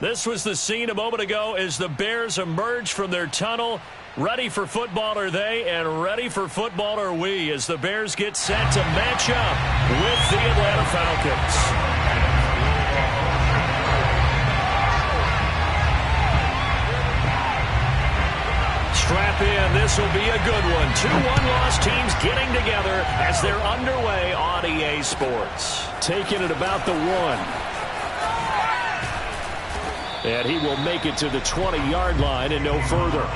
This was the scene a moment ago as the Bears emerged from their tunnel. Ready for football are they, and ready for football are we, as the Bears get set to match up with the Atlanta Falcons. Strap in, this will be a good one. 2 one-loss teams getting together as they're underway on EA Sports. Taking it about the 1. And he will make it to the 20-yard line and no further.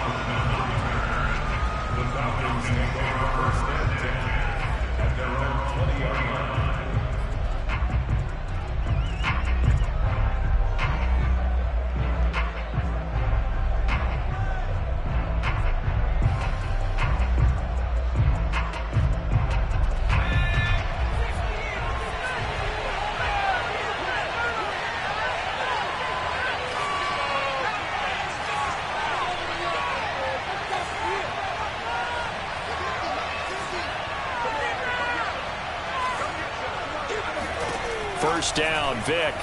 First down, Vick.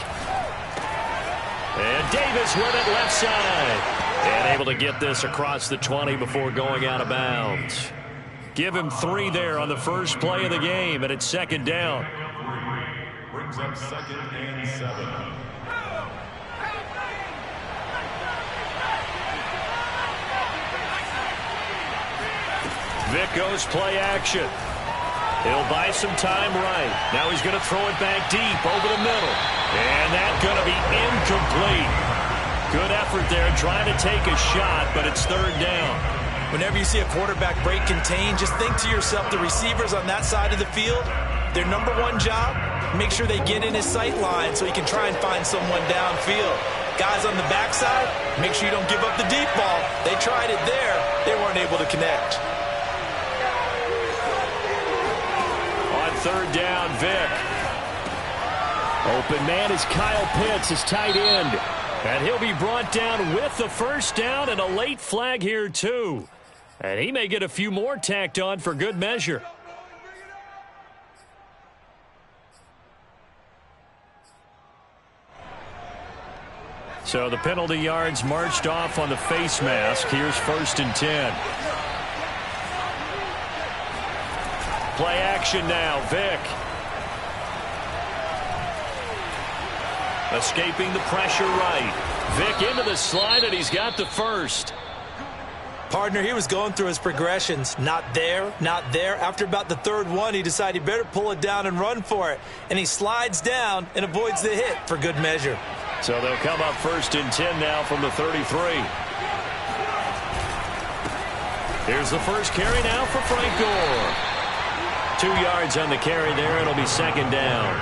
And Davis with it left side. And able to get this across the 20 before going out of bounds. Give him 3 there on the first play of the game, and it's second down. Brings up 2nd and 7. Vick goes play action. He'll buy some time right. Now he's going to throw it back deep over the middle. And that's going to be incomplete. Good effort there trying to take a shot, but it's third down. Whenever you see a quarterback break contain, just think to yourself, the receivers on that side of the field, their number one job, make sure they get in his sight line so he can try and find someone downfield. Guys on the backside, make sure you don't give up the deep ball. They tried it there. They weren't able to connect. Third down, Vick. Open man is Kyle Pitts, his tight end. And he'll be brought down with the first down and a late flag here, too. And he may get a few more tacked on for good measure. So the penalty yards marched off on the face mask. Here's 1st and 10. Play action now, Vick. Escaping the pressure right. Vick into the slide, and he's got the first. Partner, he was going through his progressions. Not there, not there. After about the 3rd one, he decided he better pull it down and run for it. And he slides down and avoids the hit for good measure. So they'll come up 1st and 10 now from the 33. Here's the first carry now for Frank Gore. 2 yards on the carry there. It'll be second down.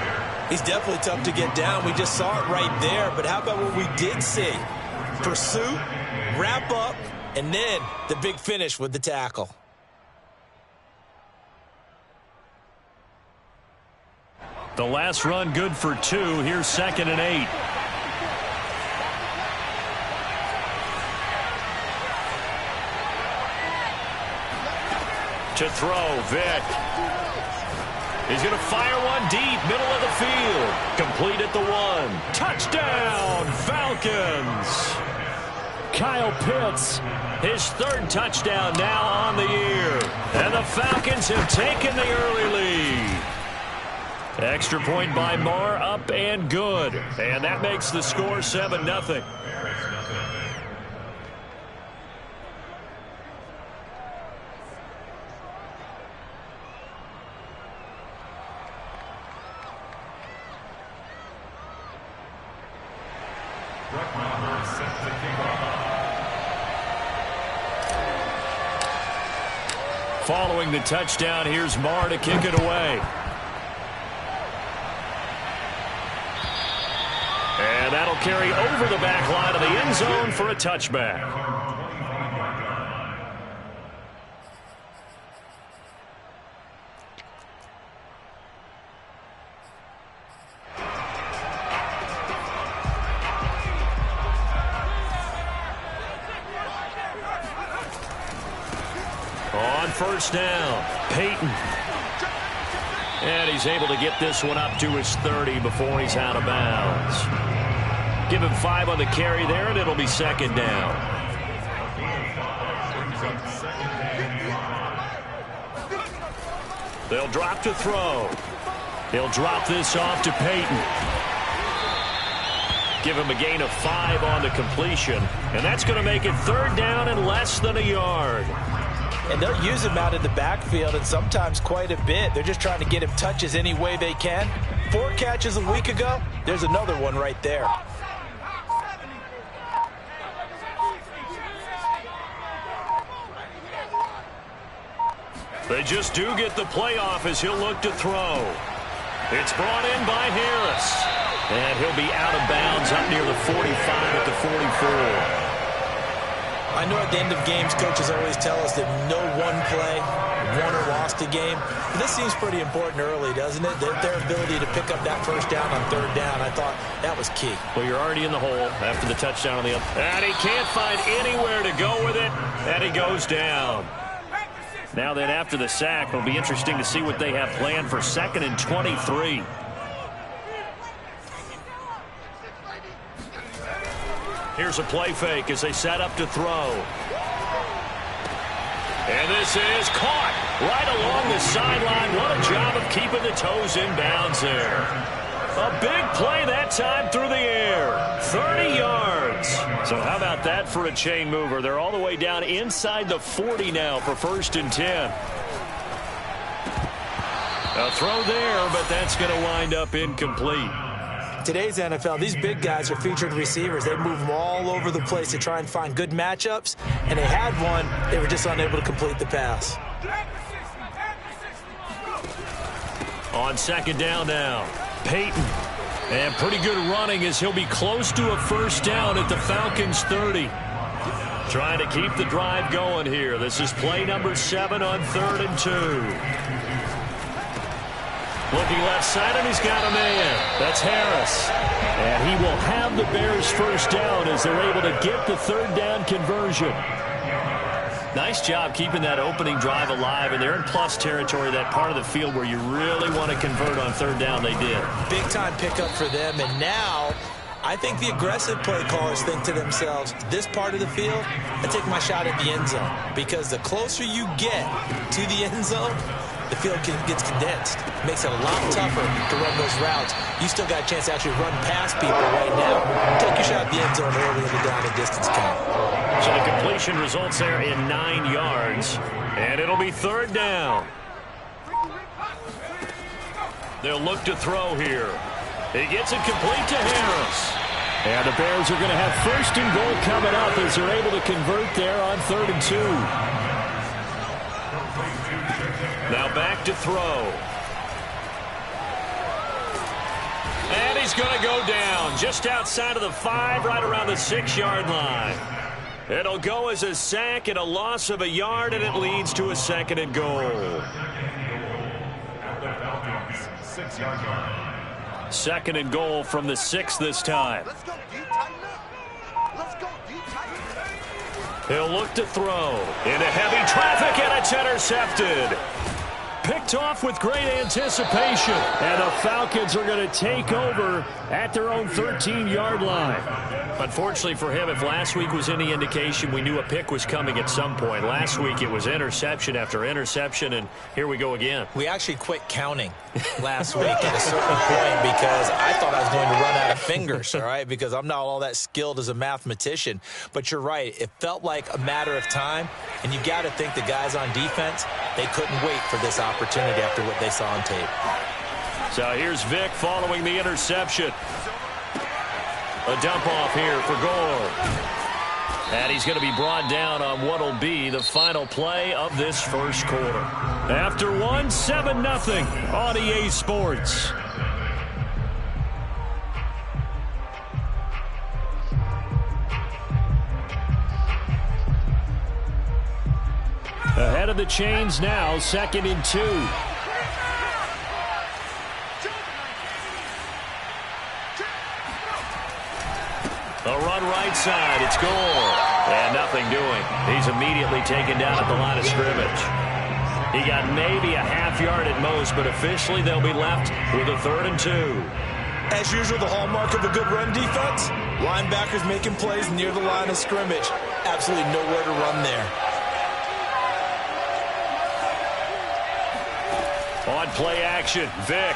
He's definitely tough to get down. We just saw it right there. But how about what we did see? Pursuit, wrap up, and then the big finish with the tackle. The last run good for 2. Here's 2nd and 8. To throw, Vick. He's going to fire one deep, middle of the field. Complete at the 1. Touchdown, Falcons. Kyle Pitts, his 3rd touchdown now on the year. And the Falcons have taken the early lead. Extra point by Marr, up and good. And that makes the score 7-0. Following the touchdown, here's Marr to kick it away. And that'll carry over the back line of the end zone for a touchback. On first down, Peyton. And he's able to get this one up to his 30 before he's out of bounds. Give him 5 on the carry there, and it'll be second down. They'll drop to throw. He'll drop this off to Peyton. Give him a gain of 5 on the completion, and that's going to make it third down and less than a yard. And they'll use him out in the backfield, and sometimes quite a bit. They're just trying to get him touches any way they can. 4 catches a week ago. There's another one right there. They just do get the playoff as he'll look to throw. It's brought in by Harris. And he'll be out of bounds up near the 45 at the 44. I know at the end of games, coaches always tell us that no one play won or lost a game. But this seems pretty important early, doesn't it? Their ability to pick up that first down on third down, I thought that was key. Well, you're already in the hole after the touchdown on the other. And he can't find anywhere to go with it. And he goes down. Now then, after the sack, it'll be interesting to see what they have planned for 2nd and 23. Here's a play fake as they set up to throw. And this is caught right along the sideline. What a job of keeping the toes in bounds there. A big play that time through the air. 30 yards. So how about that for a chain mover? They're all the way down inside the 40 now for 1st and 10. A throw there, but that's going to wind up incomplete. Today's NFL, these big guys are featured receivers. They move them all over the place to try and find good matchups, and they had one. They were just unable to complete the pass. On 2nd down now, Peyton. And pretty good running as he'll be close to a first down at the Falcons' 30. Trying to keep the drive going here. This is play number 7 on 3rd and 2. Looking left side, and he's got a man. That's Harris. And he will have the Bears' first down as they're able to get the third down conversion. Nice job keeping that opening drive alive, and they're in plus territory, that part of the field where you really want to convert on third down. They did. Big-time pickup for them, and now I think the aggressive play callers think to themselves, this part of the field, I take my shot at the end zone, because the closer you get to the end zone, the field gets condensed. Makes it a lot tougher to run those routes. You still got a chance to actually run past people right now. Take your shot at the end zone early in the down and distance count. So the completion results there in 9 yards. And it'll be third down. They'll look to throw here. He gets it complete to Harris. And the Bears are going to have 1st and goal coming up as they're able to convert there on 3rd and 2. Now back to throw. And he's going to go down just outside of the 5, right around the 6-yard line. It'll go as a sack and a loss of a yard, and it leads to a 2nd and goal. 2nd and goal from the 6 this time. He'll look to throw into heavy traffic, and it's intercepted. Picked off with great anticipation, and the Falcons are going to take over at their own 13-yard line. Unfortunately for him, if last week was any indication, we knew a pick was coming at some point. Last week it was interception after interception, and here we go again. We actually quit counting last week at a certain point because I thought I was going to run out of fingers, all right, because I'm not all that skilled as a mathematician. But you're right. It felt like a matter of time, and you got to think the guys on defense, they couldn't wait for this opportunity after what they saw on tape. So here's Vic following the interception. A dump off here for Gore. And he's going to be brought down on what will be the final play of this first quarter. After 7-0 on EA Sports. Ahead of the chains now, 2nd and 2. A run right side. It's Gore. And nothing doing. He's immediately taken down at the line of scrimmage. He got maybe a half yard at most, but officially they'll be left with a 3rd and 2. As usual, the hallmark of a good run defense, linebackers making plays near the line of scrimmage. Absolutely nowhere to run there. On play action, Vic.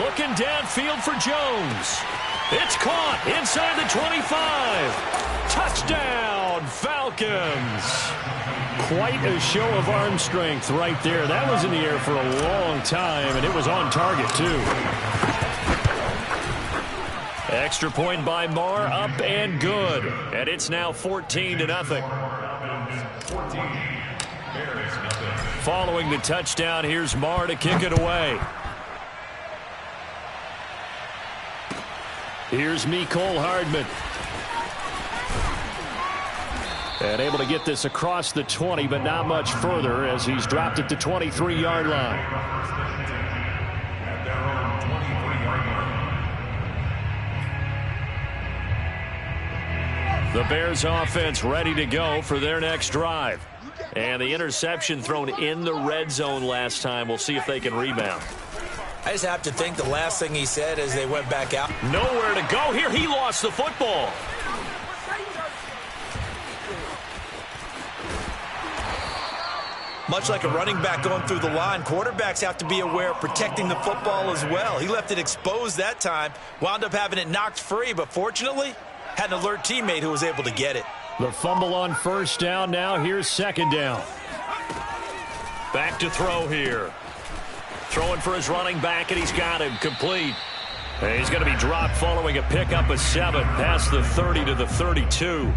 Looking downfield for Jones. It's caught inside the 25. Touchdown, Falcons. Quite a show of arm strength right there. That was in the air for a long time, and it was on target, too. Extra point by Marr, up and good. And it's now 14-0. Following the touchdown, here's Marr to kick it away. Here's Mecole Hardman. And able to get this across the 20, but not much further as he's dropped at the 23-yard line. The Bears offense ready to go for their next drive. And the interception thrown in the red zone last time. We'll see if they can rebound. I just have to think the last thing he said as they went back out. Nowhere to go here. He lost the football. Much like a running back going through the line, quarterbacks have to be aware of protecting the football as well. He left it exposed that time, wound up having it knocked free, but fortunately had an alert teammate who was able to get it. The fumble on first down. Now here's second down. Back to throw here. Throwing for his running back, and he's got him complete. And he's going to be dropped following a pickup of 7 past the 30 to the 32.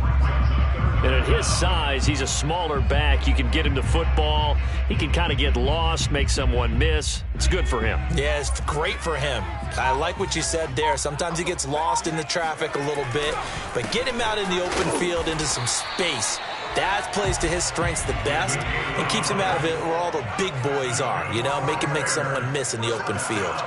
And at his size, he's a smaller back. You can get him to football. He can kind of get lost, make someone miss. It's good for him. Yeah, it's great for him. I like what you said there. Sometimes he gets lost in the traffic a little bit, but get him out in the open field into some space. That plays to his strengths the best and keeps him out of it where all the big boys are, you know, make someone miss in the open field.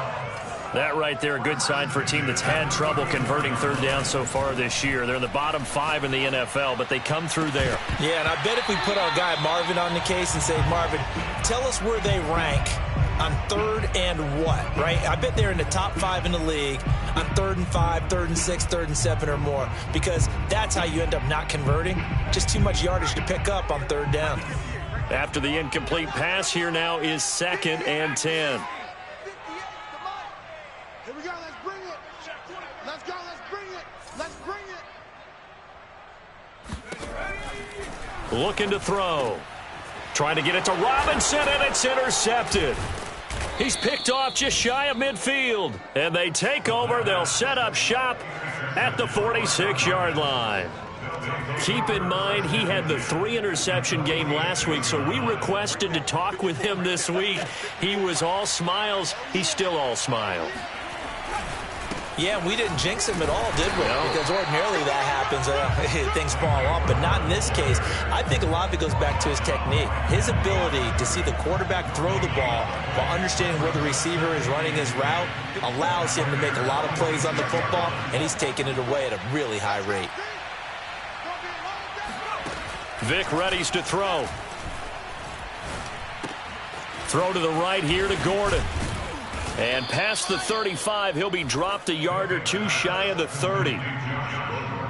That right there, a good sign for a team that's had trouble converting third down so far this year. They're in the bottom 5 in the NFL, but they come through there. Yeah, and I bet if we put our guy Marvin on the case and say, Marvin, tell us where they rank on third and what, right? I bet they're in the top 5 in the league on 3rd and 5, 3rd and 6, 3rd and 7 or more, because that's how you end up not converting. Just too much yardage to pick up on third down. After the incomplete pass, here now is 2nd and 10. Here we go, let's bring it. Let's go, let's bring it. Let's bring it. Looking to throw. Trying to get it to Robinson, and it's intercepted. He's picked off just shy of midfield. And they take over. They'll set up shop at the 46-yard line. Keep in mind, he had the 3-interception game last week, so we requested to talk with him this week. He was all smiles. He's still all smile. Yeah, we didn't jinx him at all, did we? No. Because ordinarily that happens. Things fall off, but not in this case. I think a lot of it goes back to his technique. His ability to see the quarterback throw the ball while understanding where the receiver is running his route allows him to make a lot of plays on the football, and he's taking it away at a really high rate. Vic readies to throw. Throw to the right here to Gordon. And past the 35, he'll be dropped a yard or two shy of the 30.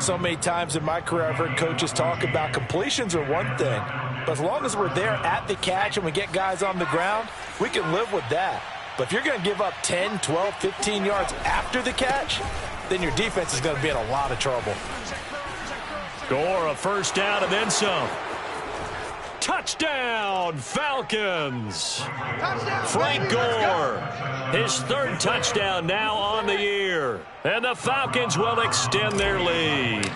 So many times in my career, I've heard coaches talk about completions are one thing. But as long as we're there at the catch and we get guys on the ground, we can live with that. But if you're going to give up 10, 12, 15 yards after the catch, then your defense is going to be in a lot of trouble. Gore, a first down and then some. Touchdown, Falcons. Touchdown, Frank baby, Gore, his 3rd touchdown now on the year. And the Falcons will extend their lead.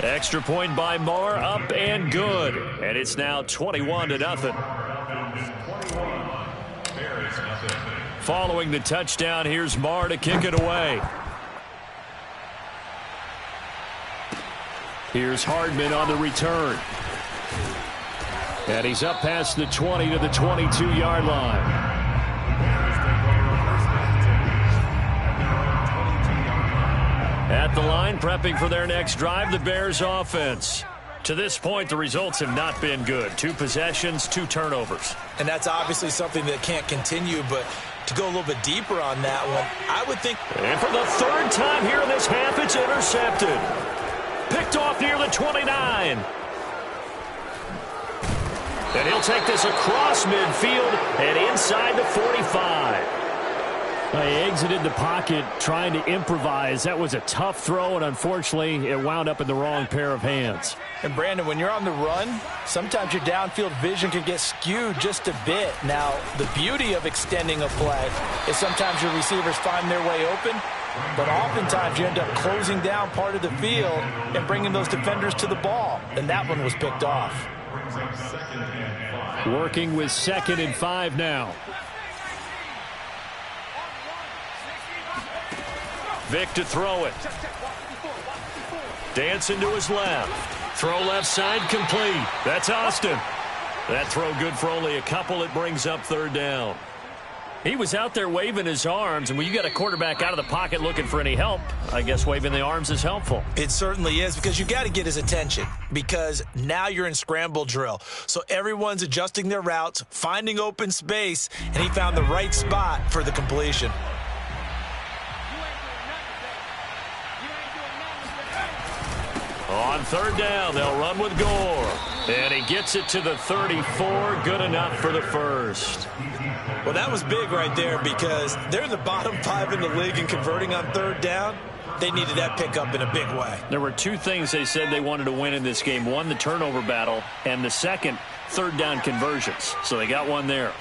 Extra point by Marr, up and good. And it's now 21-0. Following the touchdown, here's Marr to kick it away. Here's Hardman on the return. And he's up past the 20 to the 22-yard line. At the line, prepping for their next drive, the Bears offense. To this point, the results have not been good. 2 possessions, 2 turnovers. And that's obviously something that can't continue, but to go a little bit deeper on that one, I would think... And for the 3rd time here in this half, it's intercepted. Picked off near the 29. And he'll take this across midfield and inside the 45. He exited the pocket trying to improvise. That was a tough throw, and unfortunately, it wound up in the wrong pair of hands. And, Brandon, when you're on the run, sometimes your downfield vision can get skewed just a bit. Now, the beauty of extending a play is sometimes your receivers find their way open, but oftentimes you end up closing down part of the field and bringing those defenders to the ball. And that one was picked off. Working with 2nd and 5 now. Vic to throw it. Dancing to his left. Throw left side complete. That's Austin. That throw good for only a couple. It brings up 3rd down. He was out there waving his arms, and when you got a quarterback out of the pocket looking for any help, I guess waving the arms is helpful. It certainly is, because you got to get his attention, because now you're in scramble drill. So everyone's adjusting their routes, finding open space, and he found the right spot for the completion. On 3rd down, they'll run with Gore. And he gets it to the 34. Good enough for the 1st. Well, that was big right there, because they're in the bottom 5 in the league in converting on 3rd down. They needed that pickup in a big way. There were 2 things they said they wanted to win in this game. One, the turnover battle, and the second, 3rd down conversions. So they got one there.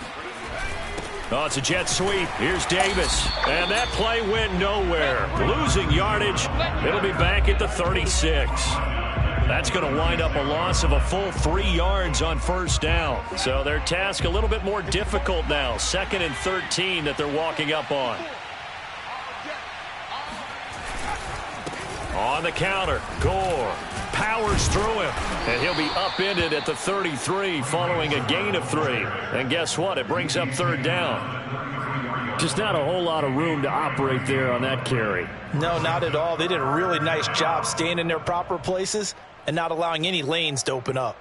Oh, it's a jet sweep. Here's Davis. And that play went nowhere. Losing yardage. It'll be back at the 36. That's going to wind up a loss of a full 3 yards on 1st down. So their task a little bit more difficult now. 2nd and 13 that they're walking up on. On the counter, Gore powers through him, and he'll be upended at the 33 following a gain of 3. And guess what? It brings up 3rd down. Just not a whole lot of room to operate there on that carry. No, not at all. They did a really nice job staying in their proper places and not allowing any lanes to open up.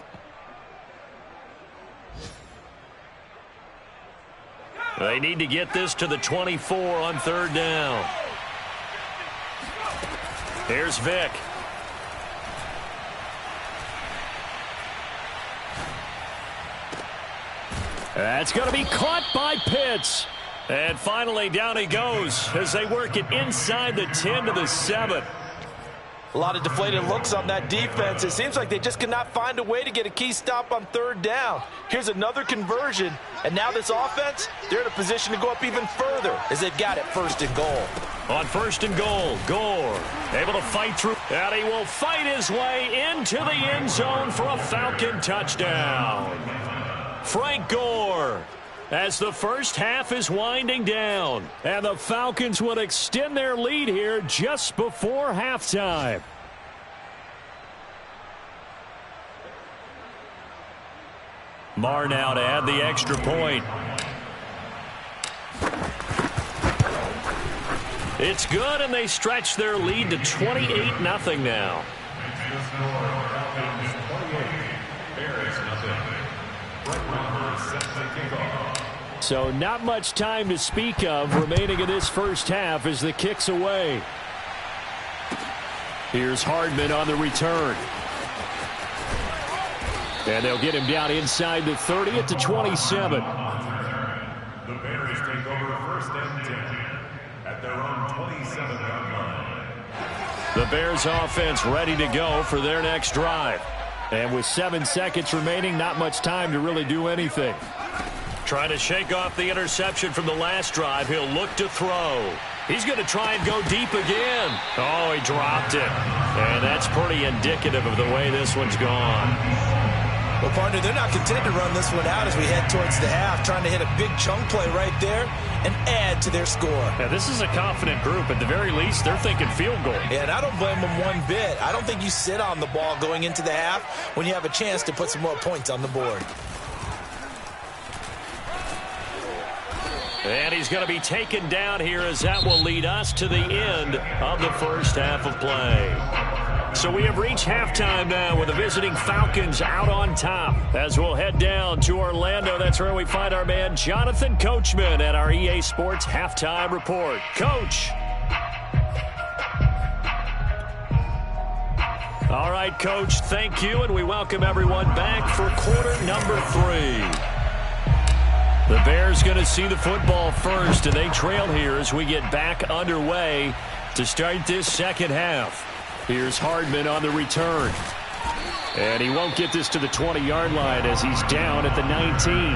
They need to get this to the 24 on 3rd down. Here's Vic. That's going to be caught by Pitts. And finally, down he goes as they work it inside the 10 to the 7. A lot of deflated looks on that defense. It seems like they just cannot find a way to get a key stop on 3rd down. Here's another conversion, and now this offense, they're in a position to go up even further as they've got it 1st and goal. On 1st and goal, Gore able to fight through, and he will fight his way into the end zone for a Falcon touchdown. Frank Gore, as the 1st half is winding down. And the Falcons will extend their lead here just before halftime. Marr now to add the extra point. It's good, and they stretch their lead to 28-0 now. So not much time to speak of remaining in this 1st half as the kick's away. Here's Hardman on the return. And they'll get him down inside the 30 at the 27. The Bears take over 1st and 10 at their own 27-yard line. The Bears offense ready to go for their next drive. And with 7 seconds remaining, not much time to really do anything. Trying to shake off the interception from the last drive. He'll look to throw. He's going to try and go deep again. Oh, he dropped it. And that's pretty indicative of the way this one's gone. Well, partner, they're not content to run this one out as we head towards the half, trying to hit a big chunk play right there and add to their score. Yeah, this is a confident group. At the very least, they're thinking field goal. Yeah, and I don't blame them one bit. I don't think you sit on the ball going into the half when you have a chance to put some more points on the board. And he's going to be taken down here as that will lead us to the end of the 1st half of play. So we have reached halftime now with the visiting Falcons out on top. As we'll head down to Orlando, that's where we find our man Jonathan Coachman at our EA Sports Halftime Report. Coach. All right, Coach, thank you, and we welcome everyone back for quarter number 3. The Bears going to see the football first, and they trail here as we get back underway to start this second half. Here's Hardman on the return. And he won't get this to the 20-yard line as he's down at the 19.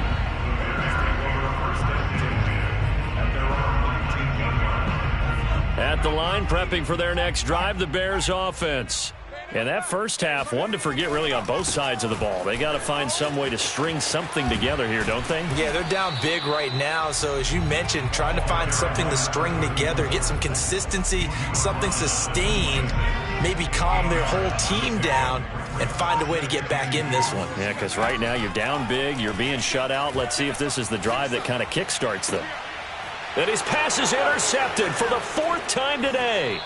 At the line, prepping for their next drive, the Bears offense. And that first half, one to forget really on both sides of the ball. They got to find some way to string something together here, don't they? Yeah, they're down big right now. So as you mentioned, trying to find something to string together, get some consistency, something sustained, maybe calm their whole team down and find a way to get back in this one. Yeah, because right now you're down big, you're being shut out. Let's see if this is the drive that kind of kickstarts them. And his pass is intercepted for the 4th time today.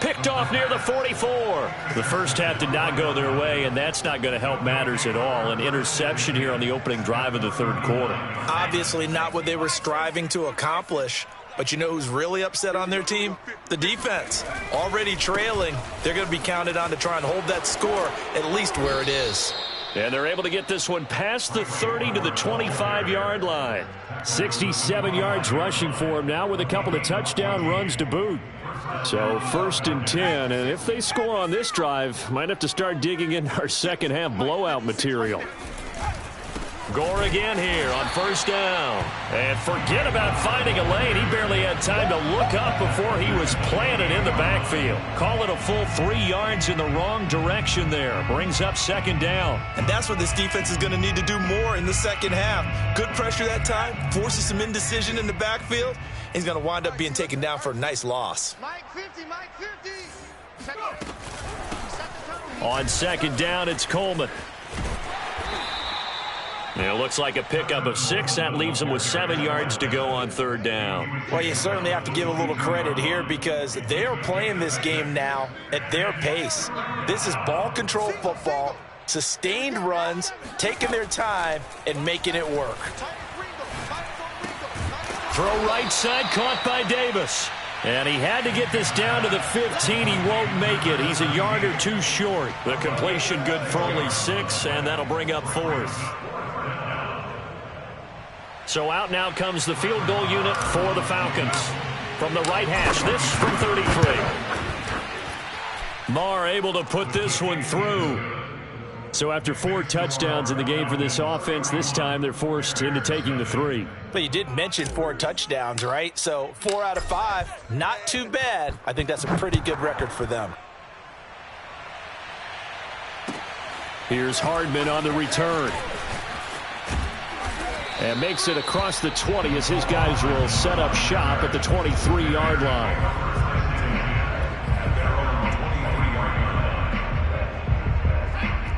Picked off near the 44. The first half did not go their way, and that's not going to help matters at all. An interception here on the opening drive of the third quarter. Obviously not what they were striving to accomplish. But you know who's really upset on their team? The defense. Already trailing. They're going to be counted on to try and hold that score at least where it is. And they're able to get this one past the 30 to the 25-yard line. 67 yards rushing for him now with a couple of touchdown runs to boot. So 1st and 10, and if they score on this drive, might have to start digging in our second half blowout material. Gore again here on 1st down. And forget about finding a lane. He barely had time to look up before he was planted in the backfield. Call it a full 3 yards in the wrong direction there. Brings up 2nd down. And that's what this defense is going to need to do more in the second half. Good pressure that time, forces some indecision in the backfield. He's going to wind up being taken down for a nice loss. Mike 50, Mike 50. On 2nd down, it's Coleman. It looks like a pickup of 6. That leaves them with 7 yards to go on 3rd down. Well, you certainly have to give a little credit here because they're playing this game now at their pace. This is ball control football, sustained runs, taking their time, and making it work. Throw right side, caught by Davis. And he had to get this down to the 15. He won't make it. He's a yard or 2 short. The completion good for only 6, and that'll bring up 4th. So out now comes the field goal unit for the Falcons. From the right hash, this from 33. Marr able to put this one through. So after 4 touchdowns in the game for this offense, this time they're forced into taking the 3. But you did mention 4 touchdowns, right? So 4 out of 5, not too bad. I think that's a pretty good record for them. Here's Hardman on the return. And makes it across the 20 as his guys will set up shop at the 23-yard line.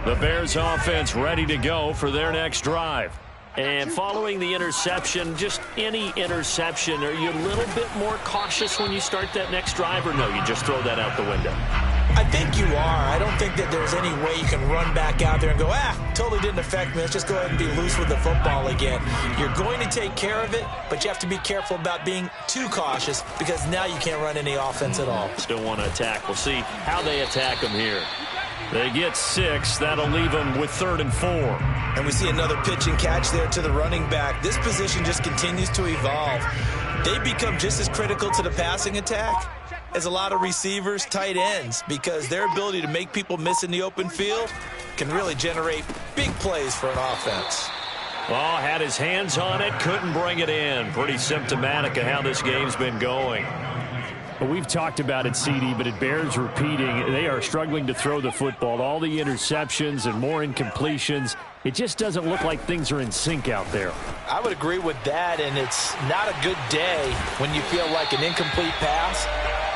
The Bears offense ready to go for their next drive. And following the interception, just any interception, are you a little bit more cautious when you start that next drive, or no, you just throw that out the window? I think you are. I don't think that there's any way you can run back out there and go, totally didn't affect me. Let's just go ahead and be loose with the football again. You're going to take care of it, but you have to be careful about being too cautious because now you can't run any offense at all. Still want to attack. We'll see how they attack them here. They get 6. That'll leave them with 3rd and 4. And we see another pitch and catch there to the running back. This position just continues to evolve. They become just as critical to the passing attack as a lot of receivers, tight ends, because their ability to make people miss in the open field can really generate big plays for an offense. Oh, had his hands on it, couldn't bring it in. Pretty symptomatic of how this game's been going. Well, we've talked about it, CD, but it bears repeating. They are struggling to throw the football. All the interceptions and more incompletions. It just doesn't look like things are in sync out there. I would agree with that, and it's not a good day when you feel like an incomplete pass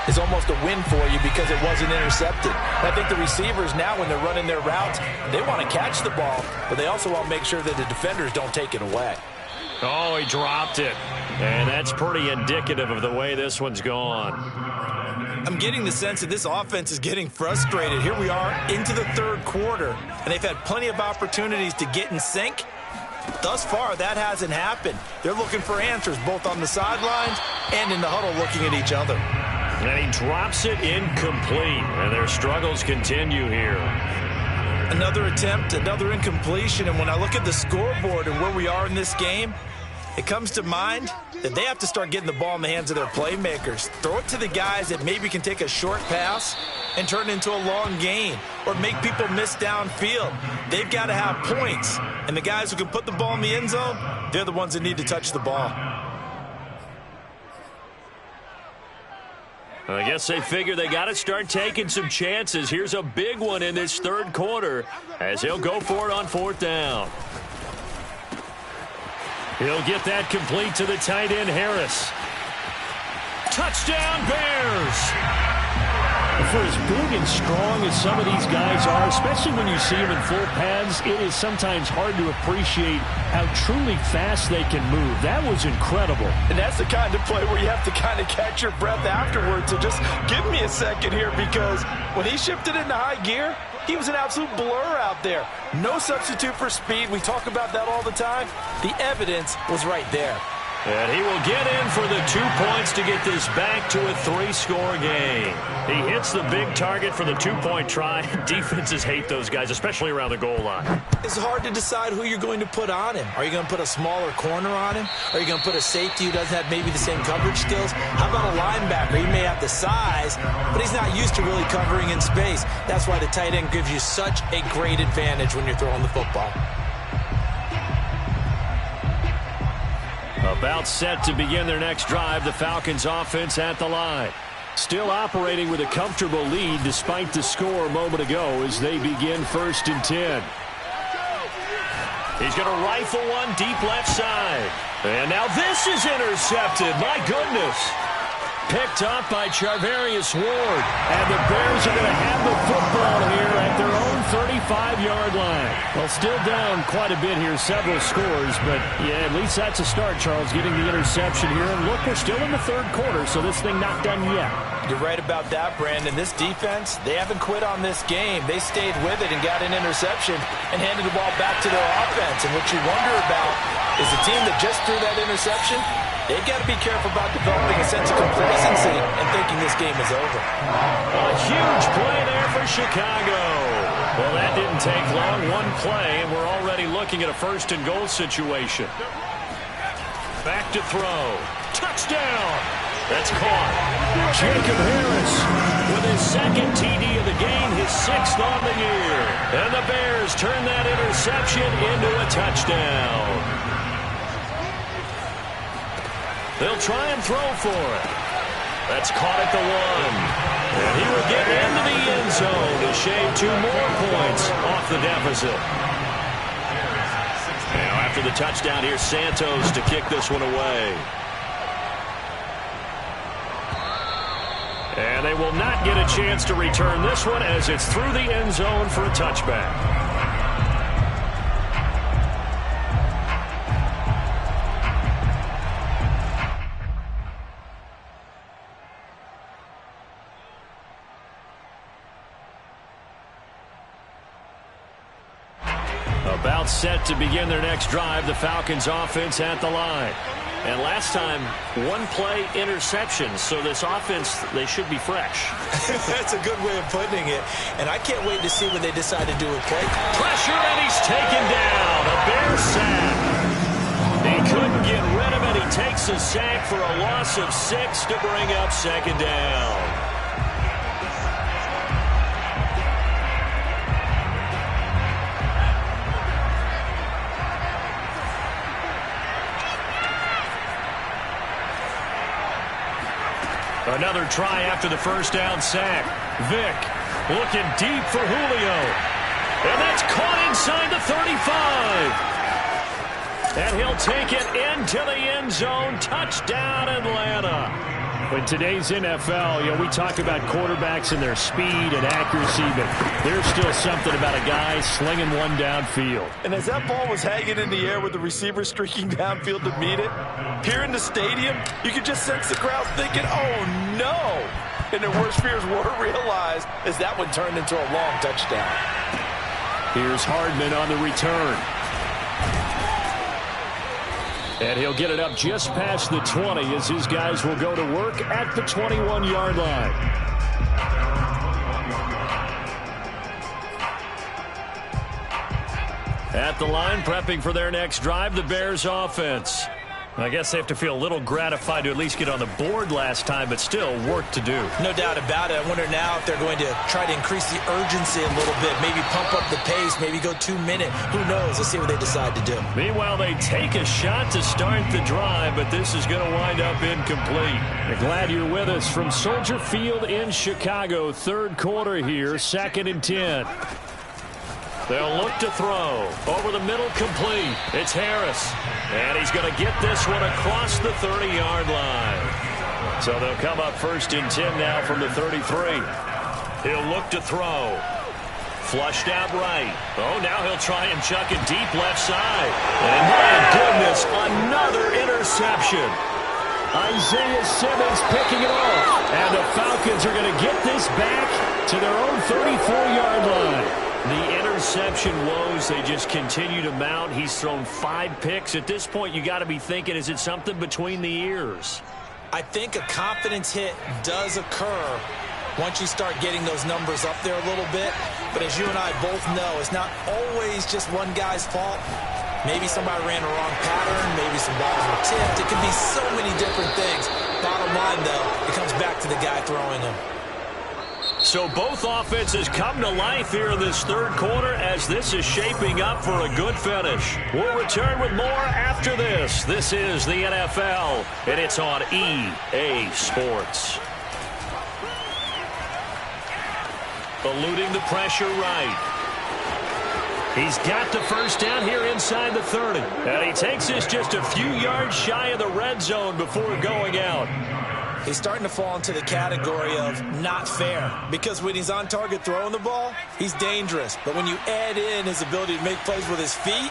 is almost a win for you because it wasn't intercepted. I think the receivers now, when they're running their routes, they want to catch the ball, but they also want to make sure that the defenders don't take it away. Oh, he dropped it. And that's pretty indicative of the way this one's gone. I'm getting the sense that this offense is getting frustrated. Here we are into the third quarter, and they've had plenty of opportunities to get in sync. Thus far, that hasn't happened. They're looking for answers both on the sidelines and in the huddle looking at each other. And he drops it incomplete, and their struggles continue here. Another attempt, another incompletion, and when I look at the scoreboard and where we are in this game, it comes to mind that they have to start getting the ball in the hands of their playmakers. Throw it to the guys that maybe can take a short pass and turn it into a long gain or make people miss downfield. They've got to have points, and the guys who can put the ball in the end zone, they're the ones that need to touch the ball. I guess they figure they got to start taking some chances. Here's a big one in this third quarter as he'll go for it on fourth down. He'll get that complete to the tight end, Harris. Touchdown, Bears! For as big and strong as some of these guys are, especially when you see them in full pads, it is sometimes hard to appreciate how truly fast they can move. That was incredible. And that's the kind of play where you have to kind of catch your breath afterwards. So just give me a second here, because when he shifted into high gear, he was an absolute blur out there. No substitute for speed. We talk about that all the time. The evidence was right there. And he will get in for the 2 points to get this back to a 3-score game. He hits the big target for the 2-point try. Defenses hate those guys, especially around the goal line. It's hard to decide who you're going to put on him. Are you going to put a smaller corner on him? Are you going to put a safety who doesn't have maybe the same coverage skills? How about a linebacker? He may have the size, but he's not used to really covering in space. That's why the tight end gives you such a great advantage when you're throwing the football. About set to begin their next drive, the Falcons offense at the line. Still operating with a comfortable lead despite the score a moment ago as they begin 1st and 10. He's going to rifle one deep left side. And now this is intercepted. My goodness. Picked up by Charvarius Ward. And the Bears are going to have the football here at their own 35-yard line. Well, still down quite a bit here, several scores, but yeah, at least that's a start, Charles, getting the interception here. And look, we're still in the third quarter, so this thing not done yet. You're right about that, Brandon. This defense, they haven't quit on this game. They stayed with it and got an interception and handed the ball back to their offense. And what you wonder about is the team that just threw that interception, they've got to be careful about developing a sense of complacency and thinking this game is over. A huge play there for Chicago. Well, that didn't take long. One play, and we're already looking at a 1st and goal situation. Back to throw. Touchdown. That's caught. Jacob Harris with his 2nd TD of the game, his 6th on the year. And the Bears turn that interception into a touchdown. They'll try and throw for it. That's caught at the 1. And he will get into the end zone to shave 2 more points off the deficit. Now after the touchdown, here's Santos to kick this one away. And they will not get a chance to return this one as it's through the end zone for a touchback. About set to begin their next drive, the Falcons offense at the line. And last time, 1-play interceptions, so this offense, they should be fresh. That's a good way of putting it. And I can't wait to see when they decide to do a play. Pressure, and he's taken down. A Bear sack. He couldn't get rid of it. He takes a sack for a loss of 6 to bring up 2nd down. Another try after the 1st down sack. Vick looking deep for Julio. And that's caught inside the 35. And he'll take it into the end zone. Touchdown, Atlanta. In today's NFL, we talk about quarterbacks and their speed and accuracy, but there's still something about a guy slinging one downfield. And as that ball was hanging in the air with the receiver streaking downfield to meet it, here in the stadium, you could just sense the crowd thinking, oh, no. and their worst fears were realized as that one turned into a long touchdown. Here's Hardman on the return. And he'll get it up just past the 20 as his guys will go to work at the 21-yard line. At the line, prepping for their next drive, the Bears offense. I guess they have to feel a little gratified to at least get on the board last time, but still work to do. No doubt about it. I wonder now if they're going to try to increase the urgency a little bit, maybe pump up the pace, maybe go 2 minute. Who knows? Let's see what they decide to do. Meanwhile, they take a shot to start the drive, but this is going to wind up incomplete. Glad you're with us from Soldier Field in Chicago. Third quarter here, 2nd and 10. They'll look to throw. Over the middle, complete. It's Harris. And he's going to get this one across the 30-yard line. So they'll come up 1st and 10 now from the 33. He'll look to throw. Flushed out right. Oh, now he'll try and chuck it deep left side. And my goodness, another interception. Isaiah Simmons picking it off. And the Falcons are going to get this back to their own 34-yard line. The interception woes, they just continue to mount. He's thrown 5 picks. At this point, you got to be thinking, is it something between the ears? I think a confidence hit does occur once you start getting those numbers up there a little bit. But as you and I both know, it's not always just one guy's fault. Maybe somebody ran a wrong pattern. Maybe some balls were tipped. It can be so many different things. Bottom line, though, it comes back to the guy throwing them. So both offenses come to life here in this third quarter as this is shaping up for a good finish. We'll return with more after this. This is the NFL, and it's on EA Sports. Eluding the pressure right. He's got the first down here inside the 30. And he takes this just a few yards shy of the red zone before going out. He's starting to fall into the category of not fair, because when he's on target throwing the ball, he's dangerous. But when you add in his ability to make plays with his feet,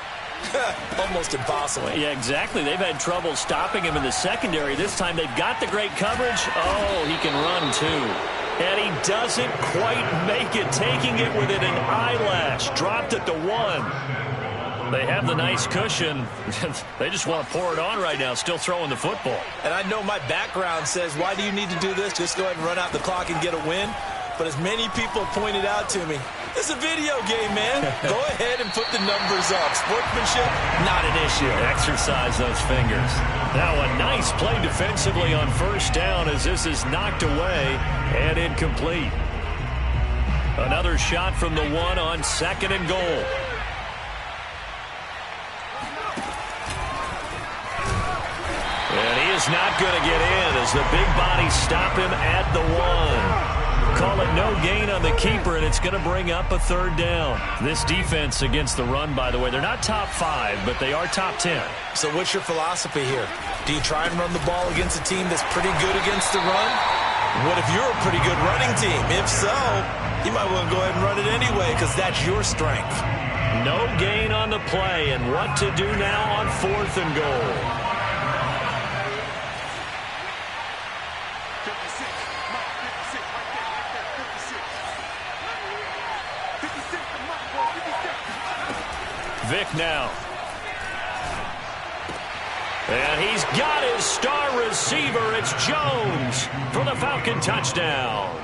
almost impossible. Yeah, exactly. They've had trouble stopping him in the secondary. This time they've got the great coverage. Oh, he can run too. And he doesn't quite make it, taking it within an eyelash. Dropped at the 1. They have the nice cushion. They just want to pour it on right now, still throwing the football. And I know my background says, why do you need to do this? Just go ahead and run out the clock and get a win. But as many people pointed out to me, it's a video game, man. Go ahead and put the numbers up. Sportsmanship, not an issue. Exercise those fingers. Now a nice play defensively on first down as this is knocked away and incomplete. Another shot from the 1 on 2nd and goal. And he is not going to get in as the big bodies stop him at the 1. Call it no gain on the keeper, and it's going to bring up a 3rd down. This defense against the run, by the way, they're not top 5, but they are top 10. So what's your philosophy here? Do you try and run the ball against a team that's pretty good against the run? What if you're a pretty good running team? If so, you might want to go ahead and run it anyway because that's your strength. No gain on the play, and what to do now on 4th and goal. Vick now. And he's got his star receiver. It's Jones for the Falcon touchdown.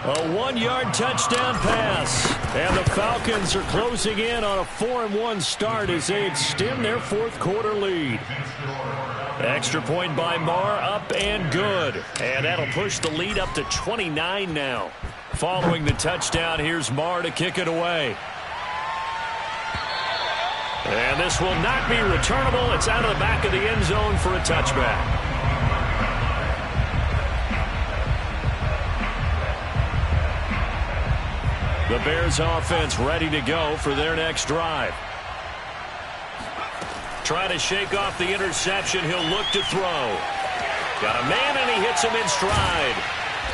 A 1-yard touchdown pass. And the Falcons are closing in on a 4-1 start as they extend their 4th quarter lead. Extra point by Marr, up and good. And that'll push the lead up to 29 now. Following the touchdown, here's Marr to kick it away. And this will not be returnable. It's out of the back of the end zone for a touchback. The Bears offense ready to go for their next drive. Trying to shake off the interception. He'll look to throw. Got a man, and he hits him in stride.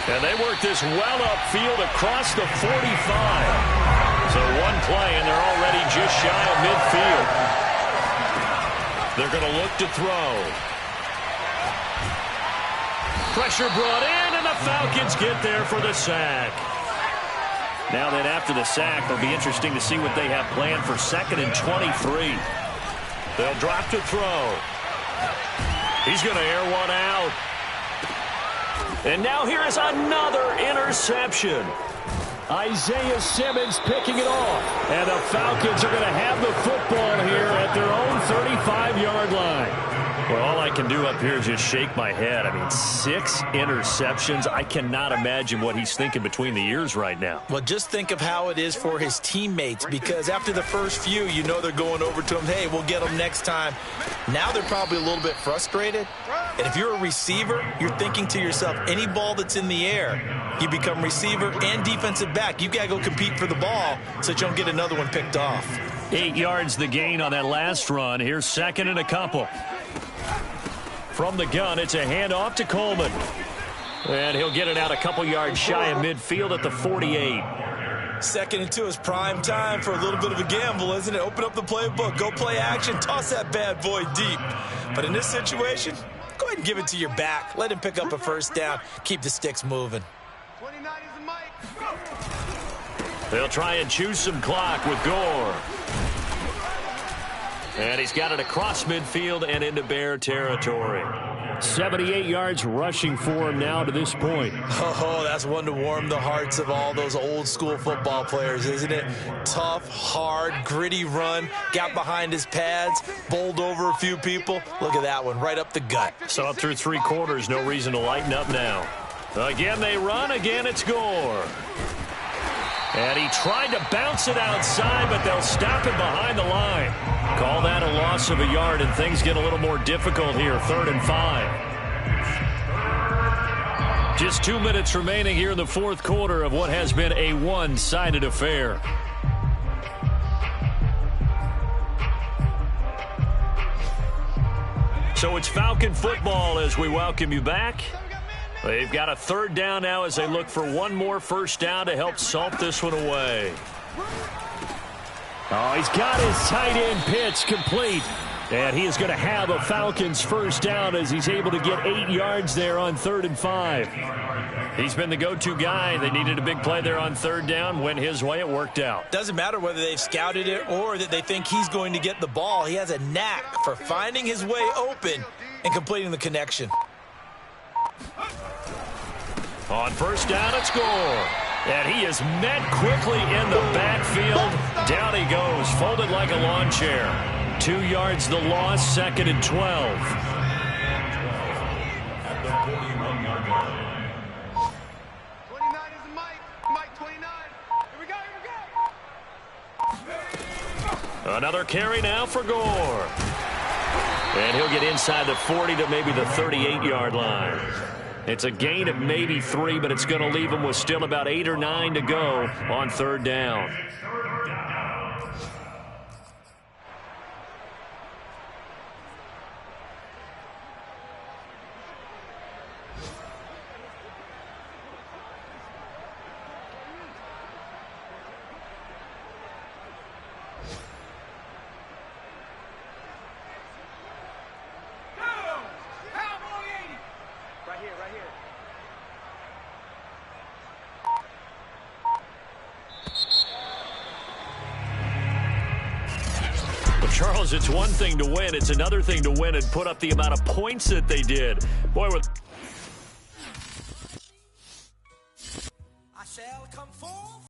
And they work this well upfield across the 45. So one play, and they're already just shy of midfield. They're going to look to throw. Pressure brought in, and Falcons get there for the sack. Now then, after the sack, it'll be interesting to see what they have planned for 2nd and 23. They'll drop to throw. He's going to air one out. And now here is another interception. Isaiah Simmons picking it off. And the Falcons are going to have the football here at their own 35-yard line. Well, all I can do up here is just shake my head. I mean, 6 interceptions. I cannot imagine what he's thinking between the ears right now. Well, just think of how it is for his teammates, because after the first few, you know they're going over to him, hey, we'll get them next time. Now they're probably a little bit frustrated. And if you're a receiver, you're thinking to yourself, any ball that's in the air, you become receiver and defensive back. You've got to go compete for the ball so that you don't get another one picked off. 8 yards the gain on that last run. Here's 2nd and a couple. From the gun, it's a handoff to Coleman. And he'll get it out a couple yards shy of midfield at the 48. 2nd and 2 is prime time for a little bit of a gamble, isn't it? Open up the playbook, go play action, toss that bad boy deep. But in this situation, go ahead and give it to your back. Let him pick up a first down. Keep the sticks moving. 29 is the mic. They'll try and choose some clock with Gore. And he's got it across midfield and into Bear territory. 78 yards rushing for him now to this point. Oh, that's one to warm the hearts of all those old school football players, isn't it? Tough, hard, gritty run, got behind his pads, bowled over a few people. Look at that one, right up the gut. So up through 3 quarters, no reason to lighten up now. Again they run, again it's Gore. And he tried to bounce it outside, but they'll stop him behind the line. Call that a loss of a yard, and things get a little more difficult here. 3rd and 5. Just 2 minutes remaining here in the 4th quarter of what has been a one-sided affair. So it's Falcon football as we welcome you back. They've got a 3rd down now as they look for one more first down to help salt this one away. Oh, he's got his tight end pitch complete. And he is going to have a Falcons first down as he's able to get 8 yards there on 3rd and 5. He's been the go-to guy. They needed a big play there on 3rd down. Went his way. It worked out. Doesn't matter whether they've scouted it or that they think he's going to get the ball. He has a knack for finding his way open and completing the connection. On first down, it's Gore. And he is met quickly in the backfield. Down he goes, folded like a lawn chair. 2 yards the loss, 2nd and 12. At the 41-yard line. 29 is the mic. Mic 29. Here we go. Another carry now for Gore. And he'll get inside the 40 to maybe the 38-yard line. It's a gain of maybe 3, but it's going to leave him with still about 8 or 9 to go on 3rd down. Charles, it's one thing to win. It's another thing to win and put up the amount of points that they did. Boy, with